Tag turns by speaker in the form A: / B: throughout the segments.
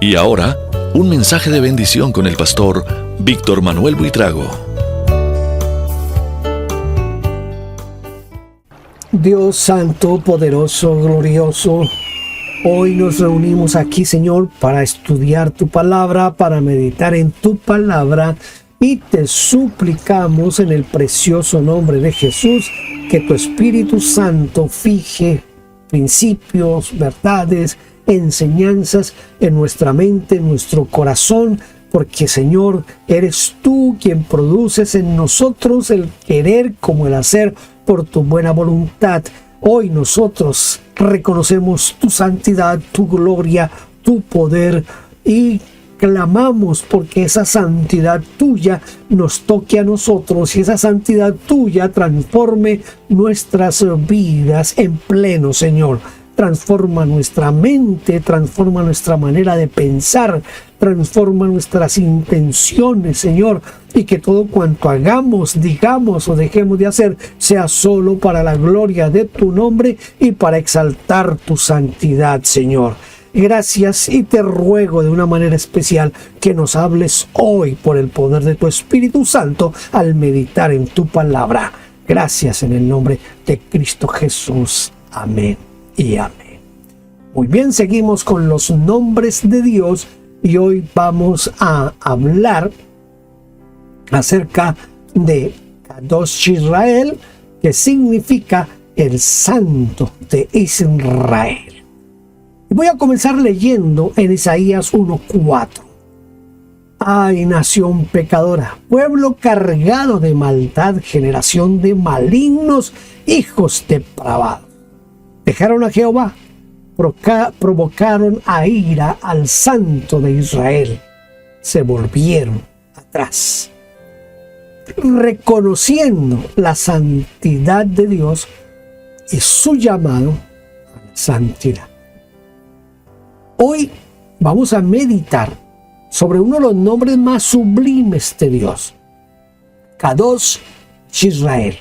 A: Y ahora, un mensaje de bendición con el pastor Víctor Manuel Buitrago.
B: Dios santo, poderoso, glorioso, hoy nos reunimos aquí, Señor, para estudiar tu palabra, para meditar en tu palabra, y te suplicamos en el precioso nombre de Jesús que tu Espíritu Santo fije principios, verdades, enseñanzas en nuestra mente, en nuestro corazón, porque, Señor, eres tú quien produces en nosotros el querer como el hacer por tu buena voluntad. Hoy nosotros reconocemos tu santidad, tu gloria, tu poder, y clamamos porque esa santidad tuya nos toque a nosotros y esa santidad tuya transforme nuestras vidas en pleno, Señor. Transforma nuestra mente, transforma nuestra manera de pensar, transforma nuestras intenciones, Señor, y que todo cuanto hagamos, digamos o dejemos de hacer sea solo para la gloria de tu nombre y para exaltar tu santidad, Señor. Gracias, y te ruego de una manera especial que nos hables hoy por el poder de tu Espíritu Santo al meditar en tu palabra. Gracias en el nombre de Cristo Jesús. Amén y amén. Muy bien, seguimos con los nombres de Dios y hoy vamos a hablar acerca de Kadosh Israel, que significa el Santo de Israel. Y voy a comenzar leyendo en Isaías 1:4. Ay, nación pecadora, pueblo cargado de maldad, generación de malignos, hijos depravados. Dejaron a Jehová, provocaron a ira al Santo de Israel, se volvieron atrás. Reconociendo la santidad de Dios y su llamado a la santidad. Hoy vamos a meditar sobre uno de los nombres más sublimes de Dios, Kadosh Israel,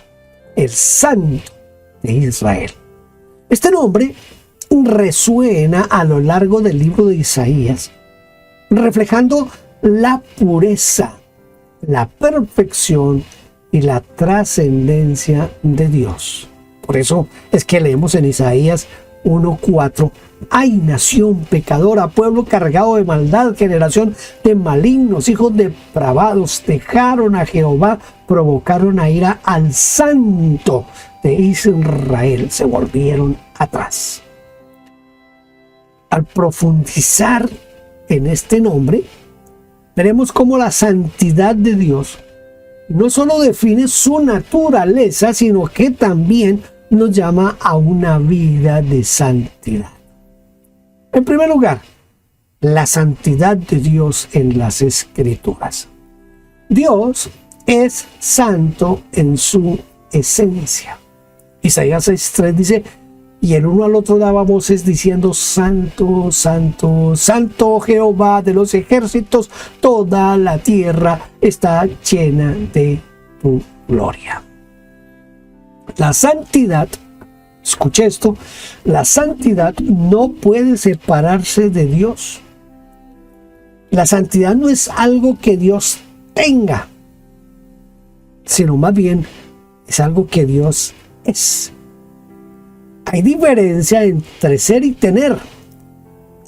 B: el Santo de Israel. Este nombre resuena a lo largo del libro de Isaías, reflejando la pureza, la perfección y la trascendencia de Dios. Por eso es que leemos en Isaías 1:4: ay, nación pecadora, pueblo cargado de maldad, generación de malignos, hijos depravados, dejaron a Jehová, provocaron a ira al Santo de Israel, se volvieron atrás. Al profundizar en este nombre, veremos cómo la santidad de Dios no solo define su naturaleza, sino que también nos llama a una vida de santidad. En primer lugar, la santidad de Dios en las Escrituras. Dios es santo en su esencia. Isaías 6:3 dice: y el uno al otro daba voces diciendo: Santo, Santo, Santo Jehová de los ejércitos, toda la tierra está llena de tu gloria. La santidad, escuche esto, la santidad no puede separarse de Dios. La santidad no es algo que Dios tenga, sino más bien es algo que Dios es. Hay diferencia entre ser y tener,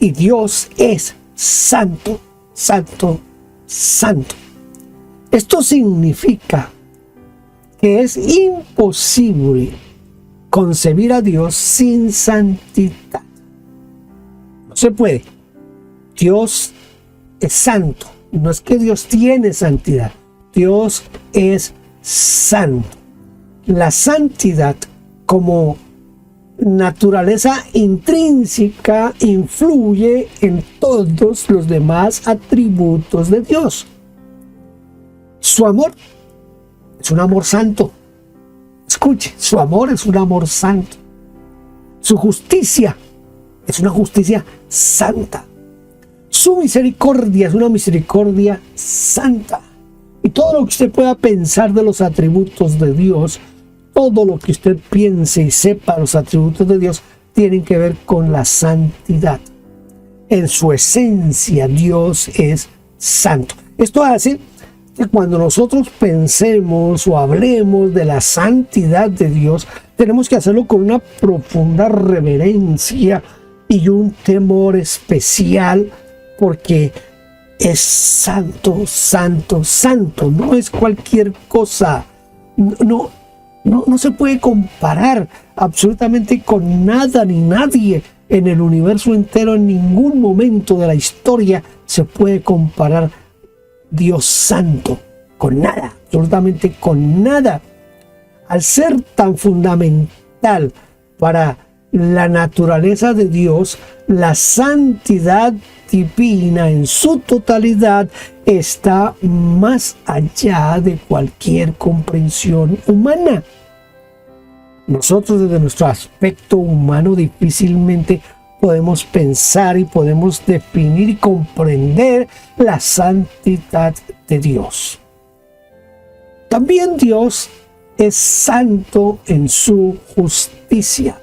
B: y Dios es santo, santo, santo. Esto significa que es imposible concebir a Dios sin santidad. No se puede. Dios es santo. No es que Dios tiene santidad. Dios es santo. La santidad como naturaleza intrínseca influye en todos los demás atributos de Dios. Su amor es un amor santo. Escuche, su amor es un amor santo. Su justicia es una justicia santa. Su misericordia es una misericordia santa. Y todo lo que usted pueda pensar de los atributos de Dios, todo lo que usted piense y sepa los atributos de Dios, tienen que ver con la santidad. En su esencia, Dios es santo. Esto hace que cuando nosotros pensemos o hablemos de la santidad de Dios, tenemos que hacerlo con una profunda reverencia y un temor especial, porque es santo, santo, santo. No es cualquier cosa. No se puede comparar absolutamente con nada ni nadie en el universo entero. En ningún momento de la historia se puede comparar Dios santo con nada, absolutamente con nada. Al ser tan fundamental para la naturaleza de Dios, la santidad divina en su totalidad está más allá de cualquier comprensión humana. Nosotros, desde nuestro aspecto humano, difícilmente podemos pensar y podemos definir y comprender la santidad de Dios. También Dios es santo en su justicia.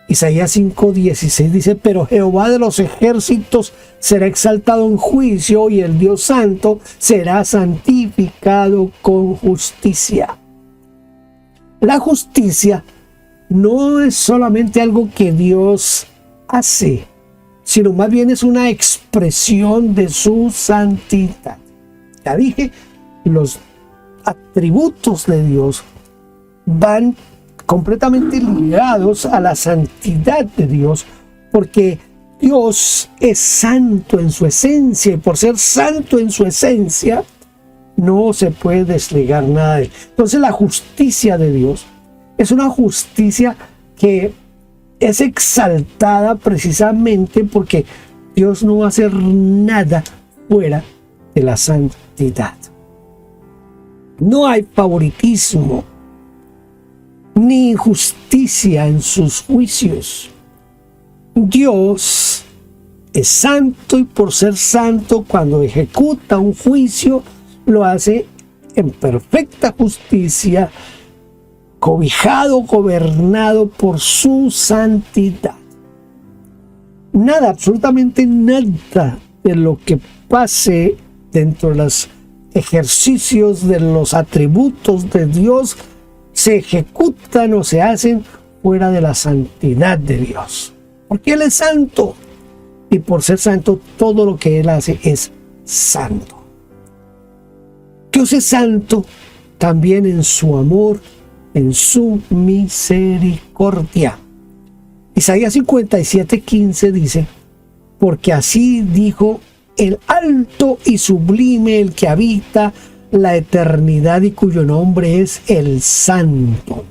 B: Isaías 5:16 dice: pero Jehová de los ejércitos será exaltado en juicio, y el Dios santo será santificado con justicia. La justicia no es solamente algo que Dios hace, sino más bien es una expresión de su santidad. Ya dije, los atributos de Dios van completamente ligados a la santidad de Dios, porque Dios es santo en su esencia, y por ser santo en su esencia no se puede desligar nada de él. Entonces, la justicia de Dios es una justicia que es exaltada precisamente porque Dios no va a hacer nada fuera de la santidad. No hay favoritismo ni injusticia en sus juicios. Dios es santo, y por ser santo, cuando ejecuta un juicio, lo hace en perfecta justicia, cobijado, gobernado por su santidad. Nada, absolutamente nada de lo que pase dentro de los ejercicios de los atributos de Dios se ejecutan o se hacen fuera de la santidad de Dios. Porque Él es santo, y por ser santo, todo lo que Él hace es santo. Dios es santo también en su amor, en su misericordia. Isaías 57:15 dice: porque así dijo el alto y sublime, el que habita la eternidad y cuyo nombre es el Santo.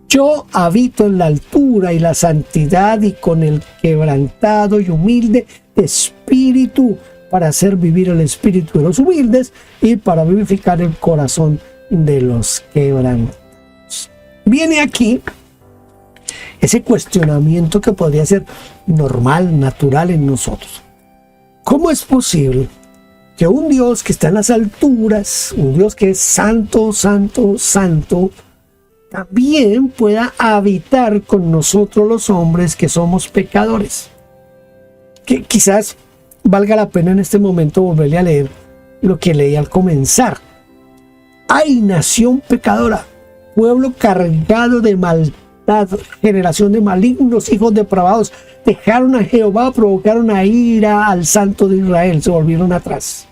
B: Yo habito en la altura y la santidad, y con el quebrantado y humilde espíritu, para hacer vivir el espíritu de los humildes y para vivificar el corazón de los quebrantados. Viene aquí ese cuestionamiento que podría ser normal, natural en nosotros. ¿Cómo es posible que un Dios que está en las alturas, un Dios que es santo, santo, santo, también pueda habitar con nosotros los hombres que somos pecadores? Que quizás valga la pena en este momento volverle a leer lo que leí al comenzar. ¡Ay, nación pecadora! Pueblo cargado de maldad, generación de malignos, hijos depravados, dejaron a Jehová, provocaron a ira al Santo de Israel, se volvieron atrás.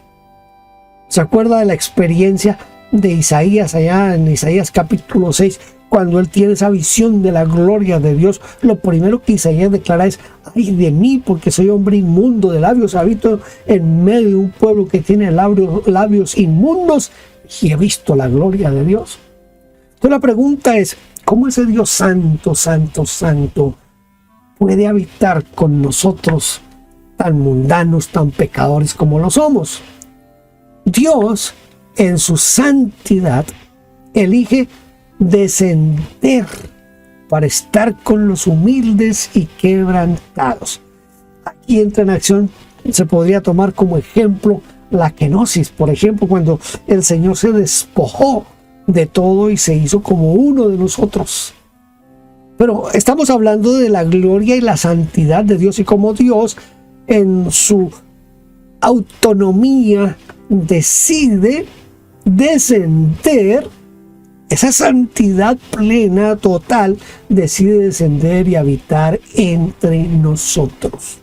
B: ¿Se acuerda de la experiencia de Isaías allá en Isaías capítulo 6? Cuando él tiene esa visión de la gloria de Dios, lo primero que Isaías declara es: ay de mí, porque soy hombre inmundo de labios, habito en medio de un pueblo que tiene labios inmundos, y he visto la gloria de Dios. Entonces la pregunta es: ¿cómo ese Dios santo, santo, santo puede habitar con nosotros tan mundanos, tan pecadores como lo somos? Dios, en su santidad, elige descender para estar con los humildes y quebrantados. Aquí entra en acción, se podría tomar como ejemplo la kenosis, por ejemplo, cuando el Señor se despojó de todo y se hizo como uno de nosotros. Pero estamos hablando de la gloria y la santidad de Dios, y como Dios en su autonomía decide descender, esa santidad plena, total, decide descender y habitar entre nosotros.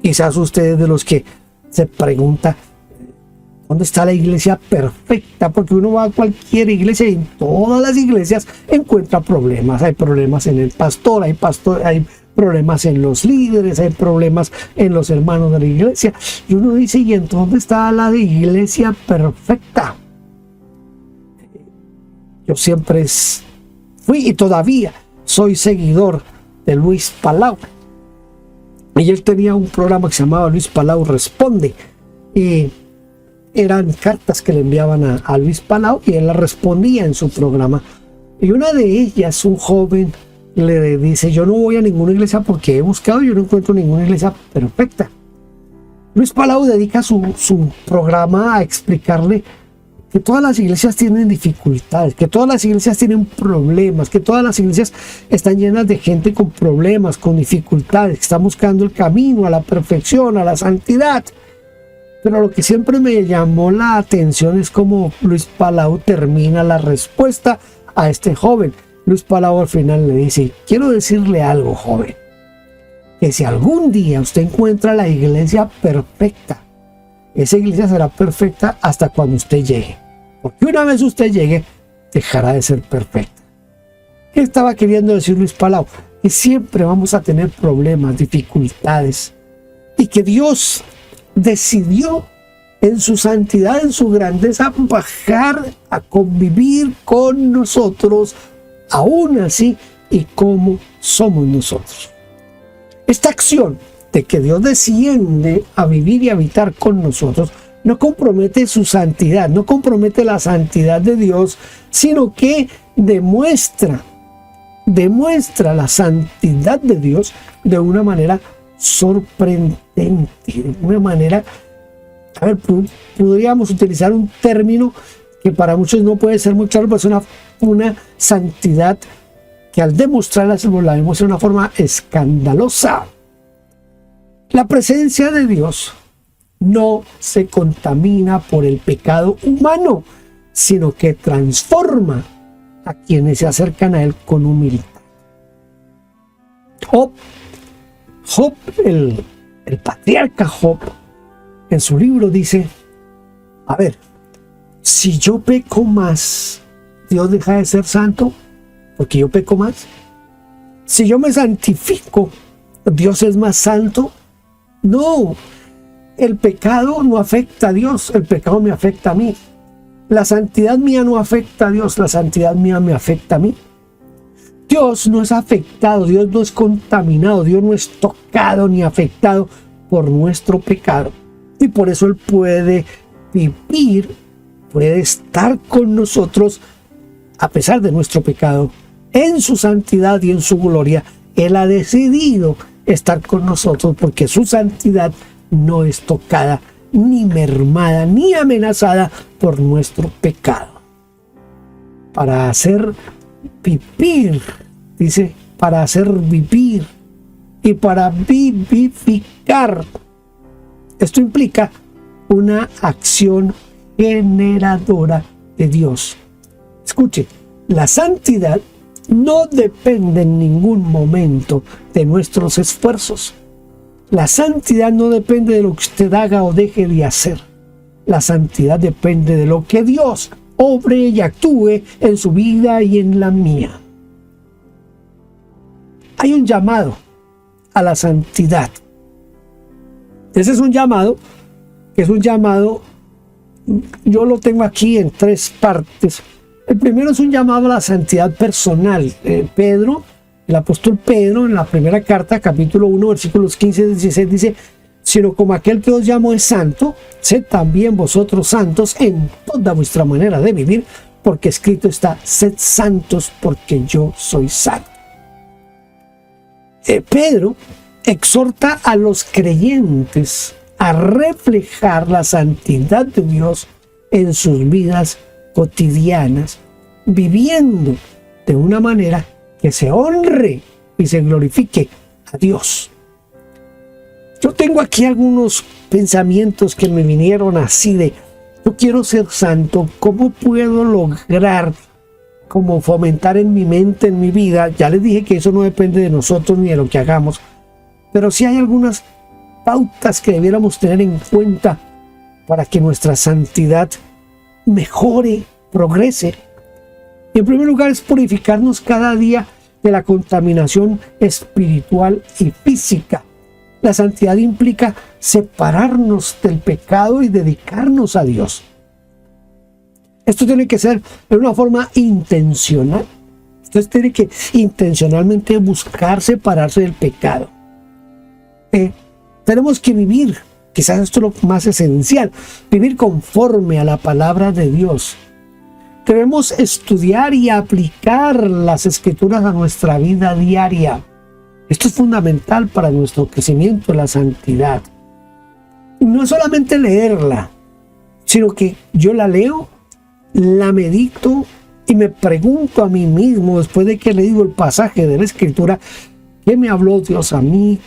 B: Quizás ustedes de los que se pregunta ¿dónde está la iglesia perfecta? Porque uno va a cualquier iglesia y en todas las iglesias encuentra problemas. Hay problemas en el pastor, hay problemas en los líderes, hay problemas en los hermanos de la iglesia. Y uno dice, ¿y entonces dónde está la iglesia perfecta? Yo siempre fui y todavía soy seguidor de Luis Palau. Y él tenía un programa que se llamaba Luis Palau Responde. Y eran cartas que le enviaban a Luis Palau y él las respondía en su programa. Y una de ellas, un joven le dice, yo no voy a ninguna iglesia porque he buscado y yo no encuentro ninguna iglesia perfecta. Luis Palau dedica su programa a explicarle que todas las iglesias tienen dificultades, que todas las iglesias tienen problemas, que todas las iglesias están llenas de gente con problemas, con dificultades, que están buscando el camino a la perfección, a la santidad. Pero lo que siempre me llamó la atención es cómo Luis Palau termina la respuesta a este joven. Luis Palau al final le dice, quiero decirle algo, joven, que si algún día usted encuentra la iglesia perfecta, esa iglesia será perfecta hasta cuando usted llegue. Porque una vez usted llegue, dejará de ser perfecta. ¿Qué estaba queriendo decir Luis Palau? Que siempre vamos a tener problemas, dificultades, y que Dios decidió en su santidad, en su grandeza, bajar a convivir con nosotros, aún así, y como somos nosotros. Esta acción de que Dios desciende a vivir y habitar con nosotros no compromete su santidad, no compromete la santidad de Dios, sino que demuestra la santidad de Dios de una manera sorprendente, de una manera, podríamos utilizar un término que para muchos no puede ser muy claro, pero es una santidad que al demostrarla la demuestra de una forma escandalosa. La presencia de Dios no se contamina por el pecado humano, sino que transforma a quienes se acercan a Él con humildad. Job, el patriarca Job, en su libro dice, a ver, si yo peco más, ¿Dios deja de ser santo porque yo peco más? Si yo me santifico, ¿Dios es más santo? No, el pecado no afecta a Dios, el pecado me afecta a mí. La santidad mía no afecta a Dios, la santidad mía me afecta a mí. Dios no es afectado, Dios no es contaminado, Dios no es tocado ni afectado por nuestro pecado. Y por eso Él puede vivir, puede estar con nosotros a pesar de nuestro pecado. En su santidad y en su gloria, Él ha decidido estar con nosotros porque su santidad no es tocada, ni mermada, ni amenazada por nuestro pecado. Para hacer vivir, dice, para hacer vivir y para vivificar. Esto implica una acción generadora de Dios. Escuche, la santidad no depende en ningún momento de nuestros esfuerzos. La santidad no depende de lo que usted haga o deje de hacer. La santidad depende de lo que Dios obre y actúe en su vida y en la mía. Hay un llamado a la santidad. Ese es un llamado, yo lo tengo aquí en 3 partes. El primero es un llamado a la santidad personal. El apóstol Pedro, en la primera carta, capítulo 1, versículos 15 y 16, dice, sino como aquel que os llamó es santo, sed también vosotros santos en toda vuestra manera de vivir, porque escrito está, sed santos porque yo soy santo. Pedro exhorta a los creyentes a reflejar la santidad de Dios en sus vidas cotidianas, viviendo de una manera que se honre y se glorifique a Dios. Yo tengo aquí algunos pensamientos que me vinieron así de, yo quiero ser santo, ¿cómo puedo lograr como fomentar en mi mente, en mi vida? Ya les dije que eso no depende de nosotros ni de lo que hagamos, pero sí hay algunas pautas que debiéramos tener en cuenta para que nuestra santidad mejore, progrese. Y en primer lugar es purificarnos cada día de la contaminación espiritual y física. La santidad implica separarnos del pecado y dedicarnos a Dios. Esto tiene que ser de una forma intencional. Usted tiene que intencionalmente buscar separarse del pecado. Tenemos que vivir, quizás esto es lo más esencial, vivir conforme a la palabra de Dios. Debemos estudiar y aplicar las Escrituras a nuestra vida diaria. Esto es fundamental para nuestro crecimiento en la santidad. No es solamente leerla, sino que yo la leo, la medito y me pregunto a mí mismo, después de que he leído el pasaje de la Escritura, ¿qué me habló Dios a mí?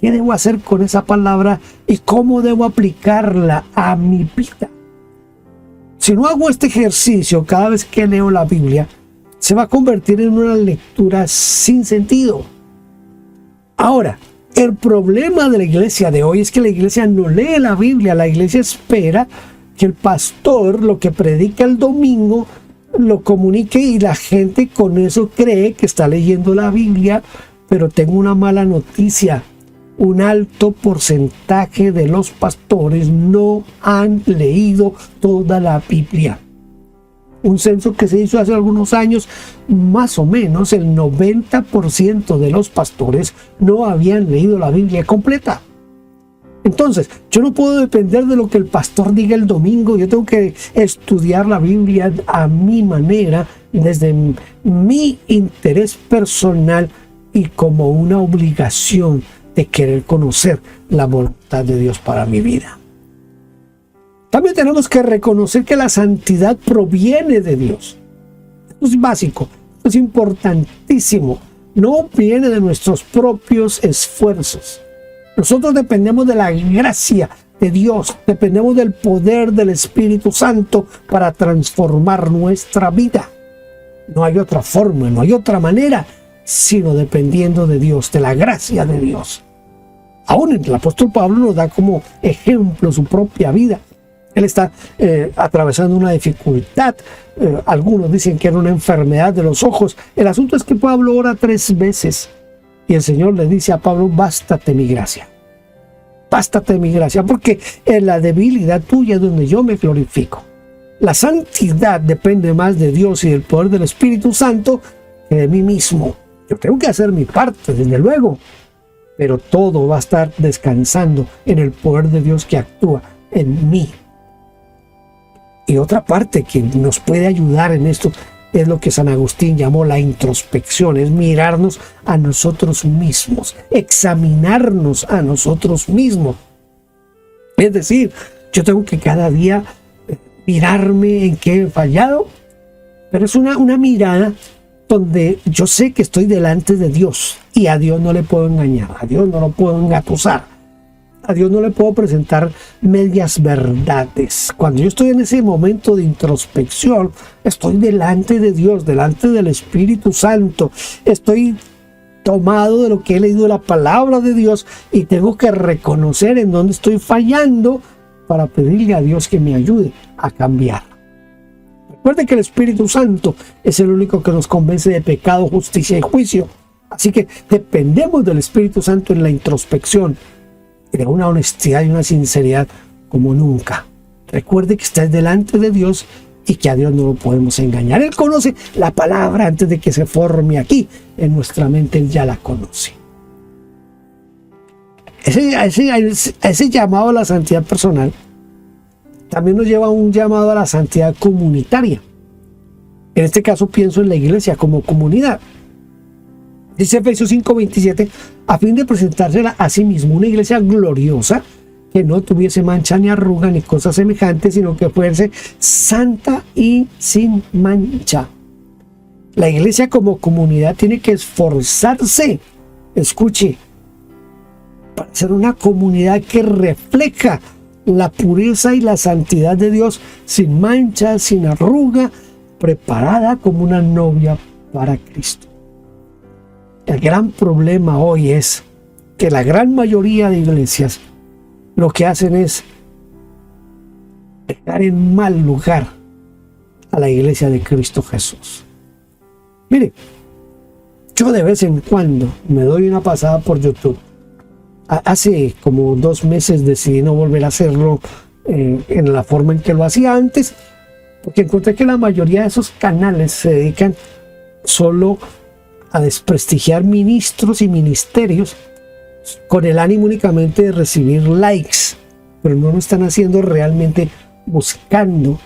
B: ¿Qué debo hacer con esa palabra? ¿Y cómo debo aplicarla a mi vida? Si no hago este ejercicio cada vez que leo la Biblia, se va a convertir en una lectura sin sentido. Ahora, el problema de la iglesia de hoy es que la iglesia no lee la Biblia. La iglesia espera que el pastor lo que predica el domingo lo comunique y la gente con eso cree que está leyendo la Biblia. Pero tengo una mala noticia. Un alto porcentaje de los pastores no han leído toda la Biblia. Un censo que se hizo hace algunos años, más o menos el 90% de los pastores no habían leído la Biblia completa. Entonces, yo no puedo depender de lo que el pastor diga el domingo. Yo tengo que estudiar la Biblia a mi manera, desde mi interés personal y como una obligación de querer conocer la voluntad de Dios para mi vida. También tenemos que reconocer que la santidad proviene de Dios. Esto es básico, esto es importantísimo. No viene de nuestros propios esfuerzos. Nosotros dependemos de la gracia de Dios, dependemos del poder del Espíritu Santo para transformar nuestra vida. No hay otra forma, no hay otra manera, sino dependiendo de Dios, de la gracia de Dios. Aún el apóstol Pablo nos da como ejemplo su propia vida. Él está atravesando una dificultad. Algunos dicen que era una enfermedad de los ojos. El asunto es que Pablo ora 3 veces y el Señor le dice a Pablo: bástate mi gracia. Bástate mi gracia, porque en la debilidad tuya es donde yo me glorifico. La santidad depende más de Dios y del poder del Espíritu Santo que de mí mismo. Yo tengo que hacer mi parte, desde luego, pero todo va a estar descansando en el poder de Dios que actúa en mí. Y otra parte que nos puede ayudar en esto es lo que San Agustín llamó la introspección, es mirarnos a nosotros mismos, examinarnos a nosotros mismos. Es decir, yo tengo que cada día mirarme en qué he fallado, pero es una mirada donde yo sé que estoy delante de Dios y a Dios no le puedo engañar, a Dios no lo puedo engatusar. A Dios no le puedo presentar medias verdades. Cuando yo estoy en ese momento de introspección, estoy delante de Dios, delante del Espíritu Santo. Estoy tomado de lo que he leído de la palabra de Dios y tengo que reconocer en dónde estoy fallando para pedirle a Dios que me ayude a cambiar. Recuerden que el Espíritu Santo es el único que nos convence de pecado, justicia y juicio. Así que dependemos del Espíritu Santo en la introspección, de una honestidad y una sinceridad como nunca. Recuerde que estás delante de Dios y que a Dios no lo podemos engañar. Él conoce la palabra antes de que se forme aquí en nuestra mente. Él ya la conoce. Ese llamado a la santidad personal también nos lleva a un llamado a la santidad comunitaria. En este caso pienso en la iglesia como comunidad. Dice Efesios 5:27, a fin de presentársela a sí mismo una iglesia gloriosa, que no tuviese mancha ni arruga ni cosas semejantes, sino que fuese santa y sin mancha. La iglesia como comunidad tiene que esforzarse, escuche, para ser una comunidad que refleja la pureza y la santidad de Dios, sin mancha, sin arruga, preparada como una novia para Cristo. El gran problema hoy es que la gran mayoría de iglesias lo que hacen es dejar en mal lugar a la iglesia de Cristo Jesús. Mire, yo de vez en cuando me doy una pasada por YouTube. Hace como 2 meses decidí no volver a hacerlo en la forma en que lo hacía antes, porque encontré que la mayoría de esos canales se dedican solo a desprestigiar ministros y ministerios con el ánimo únicamente de recibir likes, pero no lo están haciendo realmente buscando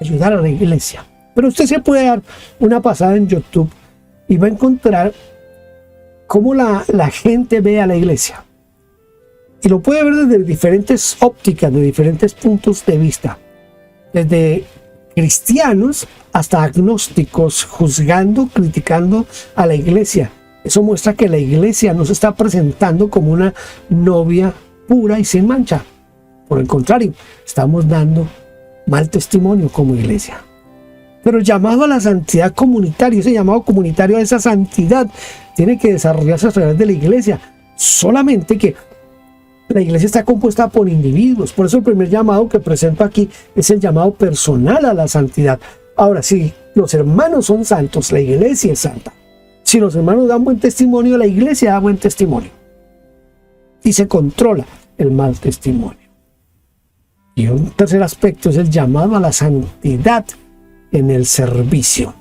B: ayudar a la iglesia. Pero usted se puede dar una pasada en YouTube y va a encontrar cómo la gente ve a la iglesia. Y lo puede ver desde diferentes ópticas, de diferentes puntos de vista. Desde cristianos hasta agnósticos, juzgando, criticando a la iglesia. Eso muestra que la iglesia no se está presentando como una novia pura y sin mancha. Por el contrario, estamos dando mal testimonio como iglesia. Pero el llamado a la santidad comunitaria, ese llamado comunitario a esa santidad, tiene que desarrollarse a través de la iglesia. Solamente que la iglesia está compuesta por individuos. Por eso el primer llamado que presento aquí es el llamado personal a la santidad. Ahora, si los hermanos son santos, la iglesia es santa. Si los hermanos dan buen testimonio, la iglesia da buen testimonio. Y se controla el mal testimonio. Y un tercer aspecto es el llamado a la santidad en el servicio.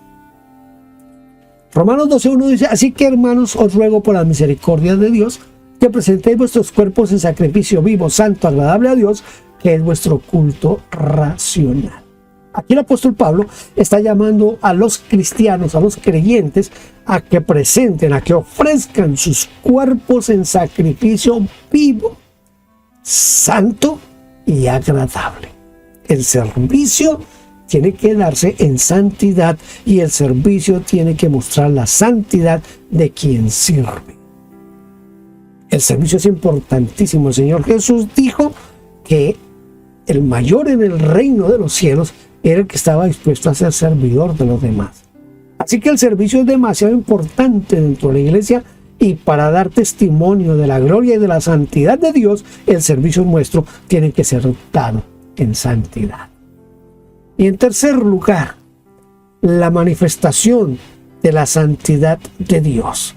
B: Romanos 12:1 dice: así que, hermanos, os ruego por la misericordia de Dios que presentéis vuestros cuerpos en sacrificio vivo, santo, agradable a Dios, que es vuestro culto racional. Aquí el apóstol Pablo está llamando a los cristianos, a los creyentes, a que presenten, a que ofrezcan sus cuerpos en sacrificio vivo, santo y agradable. El servicio tiene que darse en santidad y el servicio tiene que mostrar la santidad de quien sirve. El servicio es importantísimo. El Señor Jesús dijo que el mayor en el reino de los cielos era el que estaba dispuesto a ser servidor de los demás. Así que el servicio es demasiado importante dentro de la iglesia, y para dar testimonio de la gloria y de la santidad de Dios, el servicio nuestro tiene que ser dado en santidad. Y en tercer lugar, la manifestación de la santidad de Dios.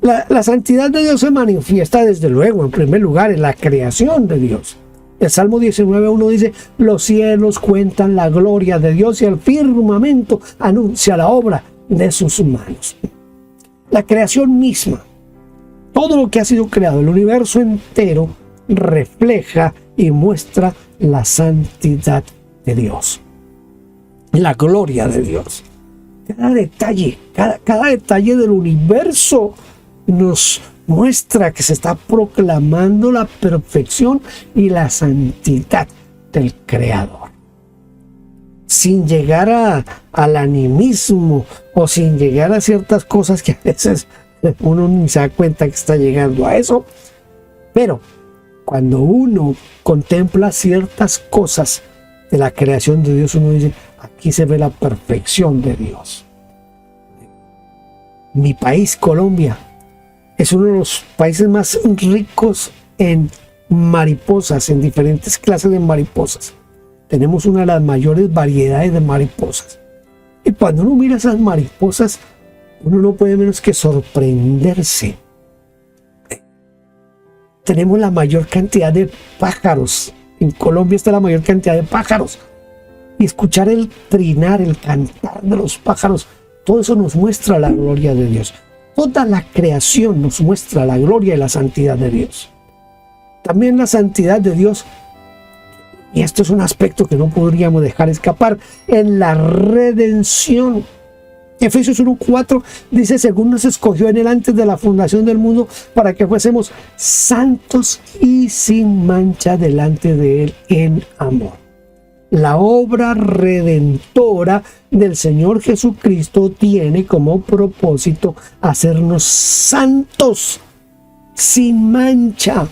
B: La santidad de Dios se manifiesta desde luego, en primer lugar, en la creación de Dios. El Salmo 19:1 dice: los cielos cuentan la gloria de Dios y el firmamento anuncia la obra de sus manos. La creación misma, todo lo que ha sido creado, el universo entero, refleja y muestra la santidad de Dios, la gloria de Dios. Cada detalle del universo nos muestra que se está proclamando la perfección y la santidad del Creador. Sin llegar al animismo o sin llegar a ciertas cosas que a veces uno ni se da cuenta que está llegando a eso. Pero cuando uno contempla ciertas cosas de la creación de Dios, uno dice: aquí se ve la perfección de Dios. Mi país, Colombia, es uno de los países más ricos en mariposas, en diferentes clases de mariposas. Tenemos una de las mayores variedades de mariposas. Y cuando uno mira esas mariposas, uno no puede menos que sorprenderse. Tenemos la mayor cantidad de pájaros. En Colombia está la mayor cantidad de pájaros. Y escuchar el trinar, el cantar de los pájaros, todo eso nos muestra la gloria de Dios. Toda la creación nos muestra la gloria y la santidad de Dios. También la santidad de Dios, y esto es un aspecto que no podríamos dejar escapar, en la redención. Efesios 1:4 dice: según nos escogió en él antes de la fundación del mundo, para que fuésemos santos y sin mancha delante de él en amor. La obra redentora del Señor Jesucristo tiene como propósito hacernos santos sin mancha.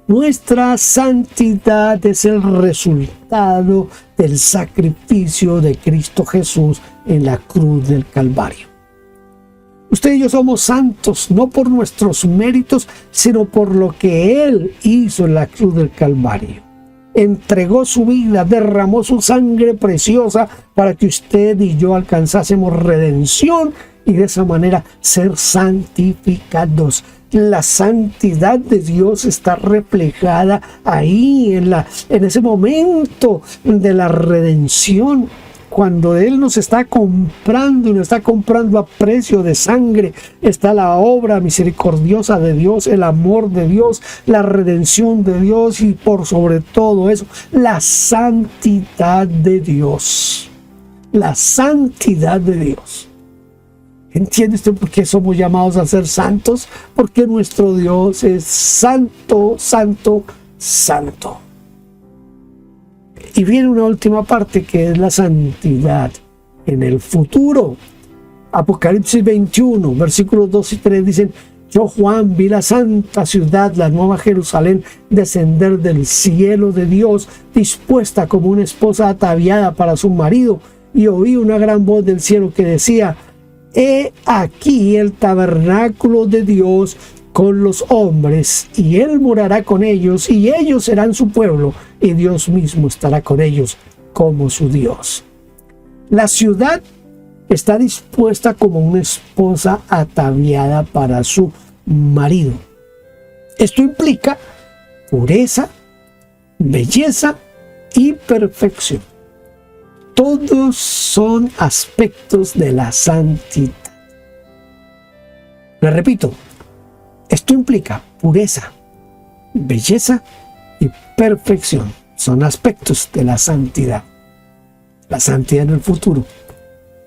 B: Nuestra santidad es el resultado del sacrificio de Cristo Jesús en la cruz del Calvario. Usted y yo somos santos, no por nuestros méritos, sino por lo que Él hizo en la cruz del Calvario. Entregó su vida, derramó su sangre preciosa para que usted y yo alcanzásemos redención y de esa manera ser santificados. La santidad de Dios está reflejada ahí en ese momento de la redención, cuando Él nos está comprando y nos está comprando a precio de sangre. Está la obra misericordiosa de Dios, el amor de Dios, la redención de Dios y por sobre todo eso, la santidad de Dios. La santidad de Dios. ¿Entiende usted por qué somos llamados a ser santos? Porque nuestro Dios es santo, santo, santo. Y viene una última parte que es la santidad en el futuro. Apocalipsis 21, versículos 2 y 3 dicen: yo, Juan, vi la santa ciudad, la nueva Jerusalén, descender del cielo de Dios, dispuesta como una esposa ataviada para su marido. Y oí una gran voz del cielo que decía: he aquí el tabernáculo de Dios con los hombres, y Él morará con ellos, y ellos serán su pueblo, y Dios mismo estará con ellos como su Dios. La ciudad está dispuesta como una esposa ataviada para su marido. Esto implica pureza, belleza y perfección. Todos son aspectos de la santidad. Le repito, esto implica pureza, belleza y perfección. Son aspectos de la santidad. La santidad en el futuro.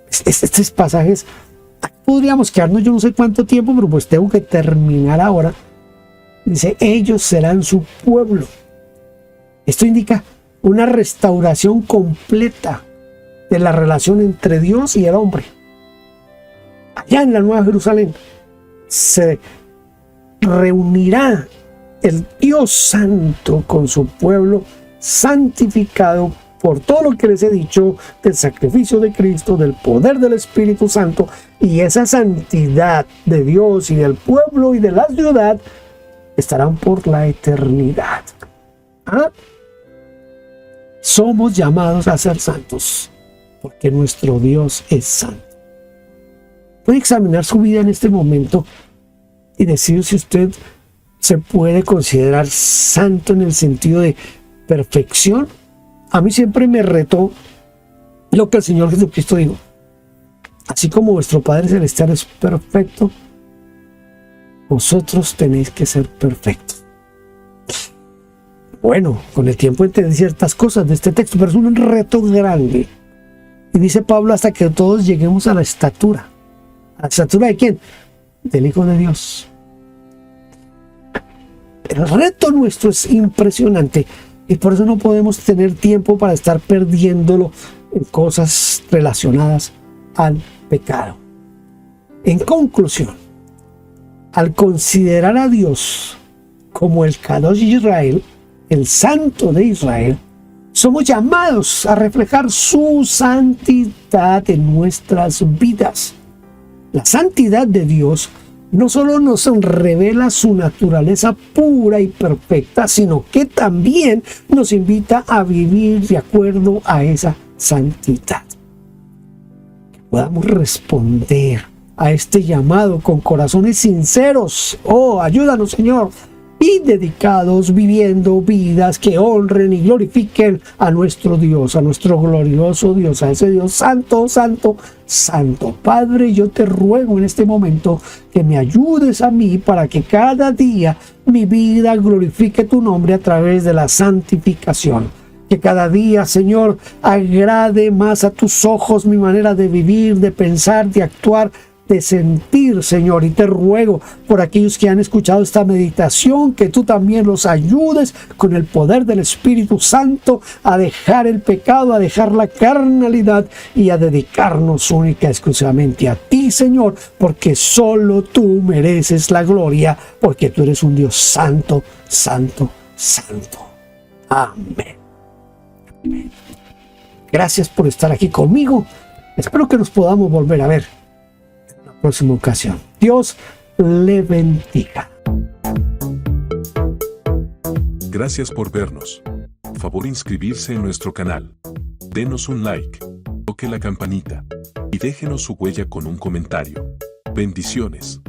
B: Estos pasajes, podríamos quedarnos yo no sé cuánto tiempo, pero pues tengo que terminar ahora. Dice: ellos serán su pueblo. Esto indica una restauración completa de la relación entre Dios y el hombre. Allá en la Nueva Jerusalén se reunirá el Dios Santo con su pueblo santificado por todo lo que les he dicho del sacrificio de Cristo, del poder del Espíritu Santo, y esa santidad de Dios y del pueblo y de la ciudad estarán por la eternidad. Somos llamados a ser santos porque nuestro Dios es santo. Puede examinar su vida en este momento y decir si usted se puede considerar santo en el sentido de perfección. A mí siempre me retó lo que el Señor Jesucristo dijo: así como vuestro Padre Celestial es perfecto, vosotros tenéis que ser perfectos. Bueno, con el tiempo entendí ciertas cosas de este texto, pero es un reto grande. Y dice Pablo: hasta que todos lleguemos a la estatura. ¿A la estatura de quién? Del Hijo de Dios. El reto nuestro es impresionante y por eso no podemos tener tiempo para estar perdiéndolo en cosas relacionadas al pecado. En conclusión, al considerar a Dios como el Kadosh Israel, el Santo de Israel, somos llamados a reflejar su santidad en nuestras vidas. La santidad de Dios no solo nos revela su naturaleza pura y perfecta, sino que también nos invita a vivir de acuerdo a esa santidad. Que podamos responder a este llamado con corazones sinceros. Oh, ayúdanos, Señor. Y dedicados, viviendo vidas que honren y glorifiquen a nuestro Dios, a nuestro glorioso Dios, a ese Dios santo, santo, santo. Padre, yo te ruego en este momento que me ayudes a mí para que cada día mi vida glorifique tu nombre a través de la santificación. Que cada día, Señor, agrade más a tus ojos mi manera de vivir, de pensar, de actuar, de sentir, Señor. Y te ruego por aquellos que han escuchado esta meditación, que tú también los ayudes con el poder del Espíritu Santo a dejar el pecado, a dejar la carnalidad y a dedicarnos única y exclusivamente a ti, Señor, porque solo tú mereces la gloria, porque tú eres un Dios santo, santo, santo. Amén. Amén. Gracias por estar aquí conmigo. Espero que nos podamos volver a ver en la próxima ocasión. Dios le bendiga.
C: Gracias por vernos. Favor inscribirse en nuestro canal. Denos un like, toque la campanita y déjenos su huella con un comentario. Bendiciones.